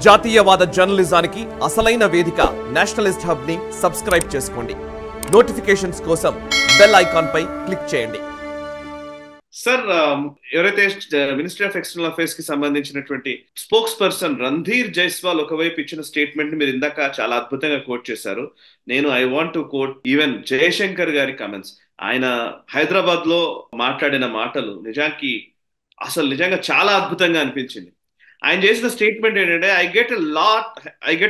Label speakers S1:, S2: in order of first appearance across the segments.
S1: జాతీయవాద జర్నలిజానికి అసలైన వేదిక నేషనలిస్ట్ హబ్ ని సబ్స్క్రైబ్ చేసుకోండి. నోటిఫికేషన్స్ కోసం బెల్ ఐకాన్ పై క్లిక్ చేయండి.
S2: సార్, ఎవరైతే మినిస్ట్రీ ఆఫ్ ఎక్స్టర్నల్ అఫైర్స్ కి సంబంధించినటువంటి స్పోక్స్ పర్సన్ రణ్ధీర్ జైస్వాల్ ఒకవైపు ఇచ్చిన స్టేట్మెంట్ మీరు ఇందాక చాలా అద్భుతంగా కోట్ చేశారు. నేను I want to quote even Jaishankar గారి కామెంట్స్. ఆయన హైదరాబాద్ లో మాట్లాడిన మాటలు నిజంగా చాలా అద్భుతంగా అనిపించింది. ఆయన చేసిన స్టేట్మెంట్ ఏంటంటే, I get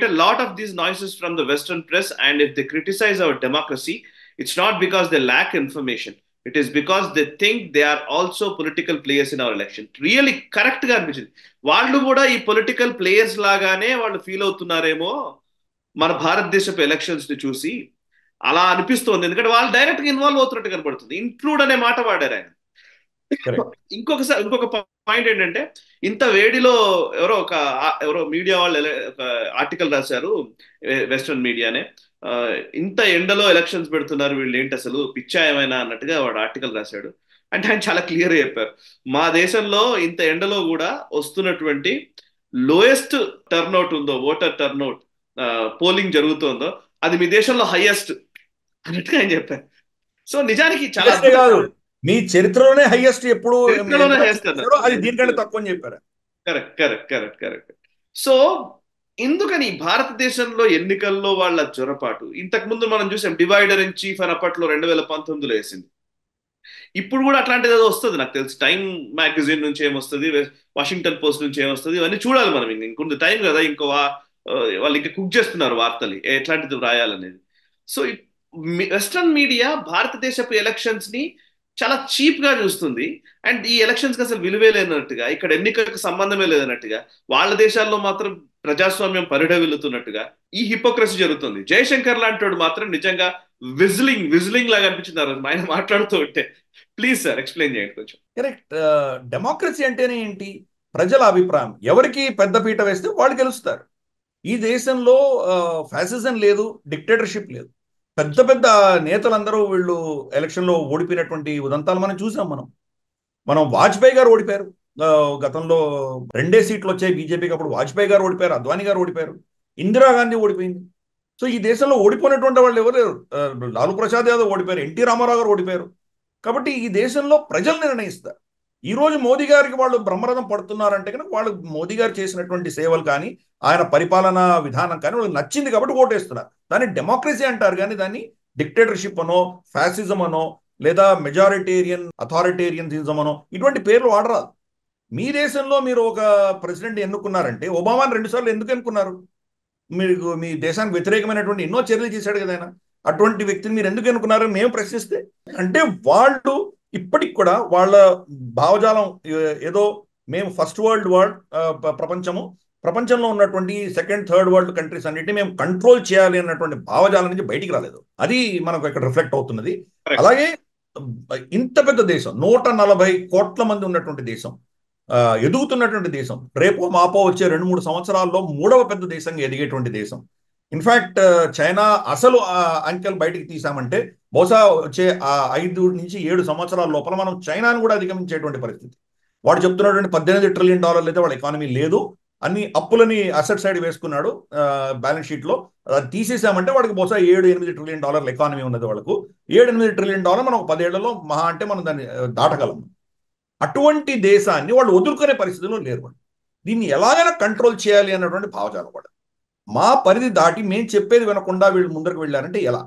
S2: a lot of these noises from the western press and if they criticise our democracy it's not because they lack information, it is because they think they are also political players in our election. Really correct గా అనిపించింది. వాళ్ళు కూడా ఈ political players లాగానే వాళ్ళు feel అవుతున్నారేమో మన భారతదేశపు elections ని చూసి, అలా అనిపిస్తోంది. ఎందుకంటే వాళ్ళు డైరెక్ట్ గా ఇన్వాల్వ్ అవుతున్నట్టు కనబడుతుంది. ఇంక్లూడ్ అనే మాట వాడారు ఆయన. ఇంకొక పాయింట్ ఏంటంటే, ఇంత వేడిలో ఎవరో మీడియా వాళ్ళు ఒక ఆర్టికల్ రాశారు, వెస్ట్రన్ మీడియానే, ఇంత ఎండలో ఎలక్షన్స్ పెడుతున్నారు వీళ్ళు, ఏంటి అసలు పిచ్చా ఏమైనా అన్నట్టుగా వాడు ఆర్టికల్ రాశాడు. అంటే ఆయన చాలా క్లియర్ చెప్పారు, మా దేశంలో ఇంత ఎండలో కూడా వస్తున్నటువంటి లోయెస్ట్ టర్న్అవుట్ ఉందో, ఓటర్ టర్న్అవుట్ పోలింగ్ జరుగుతుందో, అది మీ దేశంలో హైయెస్ట్ అన్నట్టుగా ఆయన చెప్పారు. సో నిజానికి చాలా
S3: కాదు, మీ చరిత్రలోనే హైయెస్ట్ ఎప్పుడు
S2: అది
S3: దీనికంటే తక్కువ అని చెప్పారు.
S2: కరెక్ట్. సో ఎందుకని భారతదేశంలో ఎన్నికల్లో వాళ్ళ జొరపాటు, ఇంతకు ముందు మనం చూసాం డివైడర్ ఇన్ చీఫ్ అని అప్పట్లో 2019లో వేసింది. ఇప్పుడు కూడా అట్లాంటిది ఏదో వస్తుంది నాకు తెలిసి. టైమ్ మ్యాగజైన్ నుంచి ఏమొస్తుంది, వాషింగ్టన్ పోస్ట్ నుంచి ఏమొస్తుంది, ఇవన్నీ చూడాలి మనం. ఇంకొంత టైం కదా, వాళ్ళు ఇంకా కుక్ చేస్తున్నారు వార్తలు ఎట్లాంటిది రాయాలనేది. సో వెస్ట్రన్ మీడియా భారతదేశపు ఎలక్షన్స్ ని చాలా చీప్ గా చూస్తుంది. అండ్ ఈ ఎలక్షన్స్ కి అసలు విలువే లేనట్టుగా, ఇక్కడ ఎన్నికలకు సంబంధమే లేదన్నట్టుగా, వాళ్ళ దేశాల్లో మాత్రం ప్రజాస్వామ్యం పరిఢవిల్లుతున్నట్టుగా ఈ హిపోక్రసీ జరుగుతుంది. జయశంకర్ లాంటి మాత్రం నిజంగా విజిలింగ్ లాగా అనిపించింది ఆ రోజు ఆయన మాట్లాడుతూ ఉంటే. ప్లీజ్ సార్ ఎక్స్ప్లెయిన్ చేయండి కొంచెం.
S3: కరెక్ట్. డెమోక్రసీ అంటేనే ఏంటి? ప్రజల అభిప్రాయం. ఎవరికి పెద్ద పీట వేస్తే వాళ్ళు గెలుస్తారు. ఈ దేశంలో ఫ్యాసిజం లేదు, డిక్టేటర్షిప్ లేదు. పెద్ద పెద్ద నేతలందరూ వీళ్ళు ఎలక్షన్లో ఓడిపోయినటువంటి ఉదంతాలు మనం చూసాం. మనం వాజ్పేయి గారు ఓడిపోయారు. గతంలో 2 సీట్లు వచ్చాయి బీజేపీకి. అప్పుడు వాజ్పేయి గారు ఓడిపోయారు, అద్వానీ గారు ఓడిపోయారు, ఇందిరాగాంధీ ఓడిపోయింది. సో ఈ దేశంలో ఓడిపోయినటువంటి వాళ్ళు ఎవరు? లాలూ ప్రసాద్ యాదవ్ ఓడిపోయారు, ఎన్టీ రామారావు గారు ఓడిపోయారు. కాబట్టి ఈ దేశంలో ప్రజలు నిర్ణయిస్తారు. ఈ రోజు మోదీ గారికి వాళ్ళు బ్రహ్మరథం పడుతున్నారంటే కనుక వాళ్ళు మోదీ గారు చేసినటువంటి సేవలు కానీ, ఆయన పరిపాలనా విధానం కానీ వాళ్ళకి నచ్చింది కాబట్టి ఓటేస్తున్నారు. దాన్ని డెమోక్రసీ అంటారు, కానీ దాన్ని డిక్టేటర్షిప్ అనో, ఫ్యాసిజం అనో, లేదా మెజారిటేరియన్ అథారిటేరియనిజం అనో ఇటువంటి పేర్లు వాడరాదు. మీ దేశంలో మీరు ఒక ప్రెసిడెంట్ ఎన్నుకున్నారంటే, ఒబామాని 2 సార్లు ఎందుకు ఎన్నుకున్నారు? మీరు మీ దేశానికి వ్యతిరేకమైనటువంటి ఎన్నో చర్యలు చేశాడు కదా ఆయన. అటువంటి వ్యక్తిని మీరు ఎందుకు ఎన్నుకున్నారని మేము ప్రశ్నిస్తే, అంటే వాళ్ళు ఇప్పటికి కూడా వాళ్ళ భావజాలం ఏదో మేము ఫస్ట్ వరల్డ్ ప్రపంచంలో ఉన్నటువంటి సెకండ్ థర్డ్ వరల్డ్ కంట్రీస్ అన్నిటిని మేము కంట్రోల్ చేయాలి అన్నటువంటి భావజాలం నుంచి బయటికి రాలేదు. అది మనకు ఇక్కడ రిఫ్లెక్ట్ అవుతున్నది. అలాగే ఇంత పెద్ద దేశం, 140 కోట్ల మంది ఉన్నటువంటి దేశం, ఎదుగుతున్నటువంటి దేశం, రేపో మాపో వచ్చే 2-3 సంవత్సరాల్లో 3వ పెద్ద దేశంగా ఎదిగేటువంటి దేశం. ఇన్ఫ్యాక్ట్ చైనా అసలు అంకెలు బయటికి తీసామంటే బహుశా వచ్చే 5 నుంచి 7 సంవత్సరాల లోపల మనం చైనాను కూడా అధిగమించేటువంటి పరిస్థితి. వాడు చెప్తున్నటువంటి $18 ట్రిలియన్ అయితే వాళ్ళ ఎకానమీ లేదు, అన్ని అప్పులని అసెట్ సైడ్ వేసుకున్నాడు బ్యాలెన్స్ షీట్ లో. అది తీసేసామంటే వాడికి బహుశా $7-8 ట్రిలియన్ ఎకానమీ ఉన్నది. వాళ్ళకు $7-8 ట్రిలియన్ మనం ఒక 10 ఏళ్లలో మహా అంటే మనం దాన్ని దాటగలం. అటువంటి దేశాన్ని వాళ్ళు వదులుకునే పరిస్థితిలో లేరు. వాళ్ళు దీన్ని ఎలాగైనా కంట్రోల్ చేయాలి అన్నటువంటి భావజాలం కూడా. మా పరిధి దాటి మేము చెప్పేది వినకుండా వీళ్ళు ముందరకు వెళ్ళారంటే ఎలా?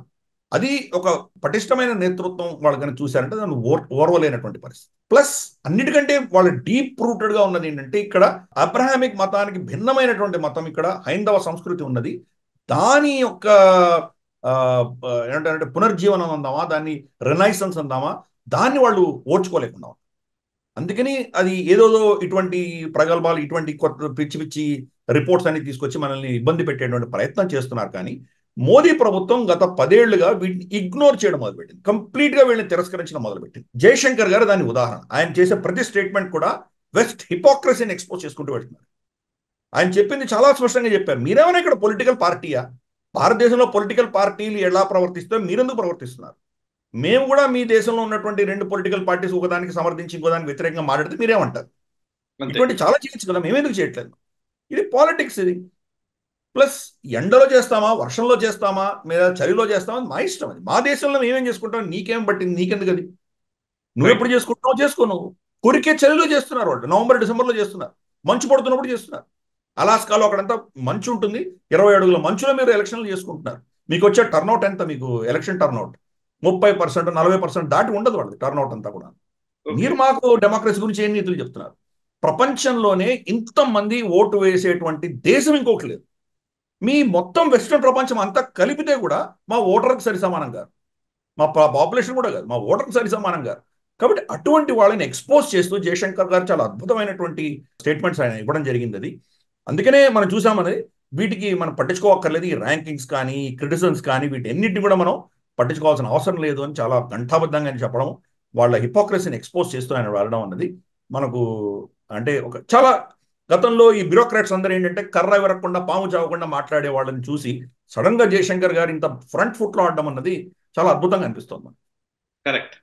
S3: అది ఒక పటిష్టమైన నేతృత్వం వాళ్ళు కనుక చూశారంటే దాన్ని ఓర్వలేనటువంటి పరిస్థితి. ప్లస్ అన్నిటికంటే వాళ్ళ డీప్ రూటెడ్ గా ఉన్నది ఏంటంటే, ఇక్కడ అబ్రహామిక్ మతానికి భిన్నమైనటువంటి మతం, ఇక్కడ హైందవ సంస్కృతి ఉన్నది. దాని యొక్క ఏంటంటే పునర్జీవనం అందామా, దాన్ని రెనైసెన్స్ అందామా, దాన్ని వాళ్ళు ఓర్చుకోలేకుండా. అందుకని అది ఏదోదో ఇటువంటి ప్రగల్భాలు, ఇటువంటి కొత్త పిచ్చి రిపోర్ట్స్ అన్ని తీసుకొచ్చి మనల్ని ఇబ్బంది పెట్టేటువంటి ప్రయత్నం చేస్తున్నారు. కానీ మోదీ ప్రభుత్వం గత 10 ఏళ్లుగా వీటిని ఇగ్నోర్ చేయడం మొదలుపెట్టింది, కంప్లీట్ గా వీళ్ళని తిరస్కరించడం మొదలుపెట్టింది. జయశంకర్ గారు దాని ఉదాహరణ. ఆయన చేసే ప్రతి స్టేట్మెంట్ కూడా వెస్ట్ హిపోక్రసీని ఎక్స్పోజ్ చేసుకుంటూ వెళ్తున్నారు. ఆయన చెప్పింది చాలా స్పష్టంగా చెప్పారు. మీరేమైనా ఇక్కడ పొలిటికల్ పార్టీయా? భారతదేశంలో పొలిటికల్ పార్టీలు ఎలా ప్రవర్తిస్తే మీరెందుకు ప్రవర్తిస్తున్నారు? మేము కూడా మీ దేశంలో ఉన్నటువంటి 2 పొలిటికల్ పార్టీస్ ఒకదానికి సమర్థించి ఇంకోదానికి వ్యతిరేకంగా మాట్లాడితే మీరేమంటారు? ఇటువంటి చాలా చేయొచ్చు కదా, మేమెందుకు చేయట్లేదు? ఇది పాలిటిక్స్ ఇది. ప్లస్ ఎండలో చేస్తామా, వర్షంలో చేస్తామా, లేదా చలిలో చేస్తామా, మా ఇష్టం. అది మా దేశంలో మేమేం చేసుకుంటాం, నీకేం పట్టింది, నీకెందుకు అది? నువ్వు ఎప్పుడు చేసుకుంటున్నావు చేసుకో. నువ్వు కొరికే చలిలో చేస్తున్నారు వాళ్ళు, నవంబర్ డిసెంబర్లో చేస్తున్నారు, మంచు పడుతున్నప్పుడు చేస్తున్నారు. అలాస్కాలో అక్కడంతా మంచు ఉంటుంది, 20 అడుగుల మంచులో మీరు ఎలక్షన్లు చేసుకుంటున్నారు. మీకు వచ్చే టర్నౌట్ ఎంత? మీకు ఎలక్షన్ టర్నౌట్ 30%, 40% దాటి ఉండదు వాళ్ళది టర్నౌట్ అంతా కూడా. మీరు మాకు డెమోక్రసీ గురించి ఏం నీతులు చెప్తున్నారు? ప్రపంచంలోనే ఇంతమంది ఓటు వేసేటువంటి దేశం ఇంకొకటి లేదు. మీ మొత్తం వెస్ట్రన్ ప్రపంచం అంతా కలిపితే కూడా మా ఓటర్కి సరి సమానంగా, మా పాపులేషన్ కూడా కాదు, మా ఓటర్కి సరి సమానంగా. కాబట్టి అటువంటి వాళ్ళని ఎక్స్పోజ్ చేస్తూ జయశంకర్ గారు చాలా అద్భుతమైనటువంటి స్టేట్మెంట్స్ ఆయన ఇవ్వడం జరిగింది. అది అందుకనే మనం చూసామని వీటికి మనం పట్టించుకోవక్కర్లేదు. ఈ ర్యాంకింగ్స్ కానీ, క్రిటిసిజమ్స్ కానీ, వీటన్నిటిని కూడా మనం పట్టించుకోవాల్సిన అవసరం లేదు అని చాలా ఘంటాబద్ధంగా ఆయన చెప్పడం, వాళ్ళ హిపోక్రసీని ఎక్స్పోజ్ చేస్తూ ఆయన వెళ్ళడం అన్నది మనకు అంటే ఒక చాలా గతంలో ఈ బ్యూరోక్రాట్స్ అందరూ ఏంటంటే కర్ర విరగకుండా పాము చావకుండా మాట్లాడే వాళ్ళని చూసి సడన్ గా జయశంకర్ గారు ఇంత ఫ్రంట్ ఫుట్ లో ఆడడం అన్నది చాలా అద్భుతంగా అనిపిస్తుంది.
S2: కరెక్ట్.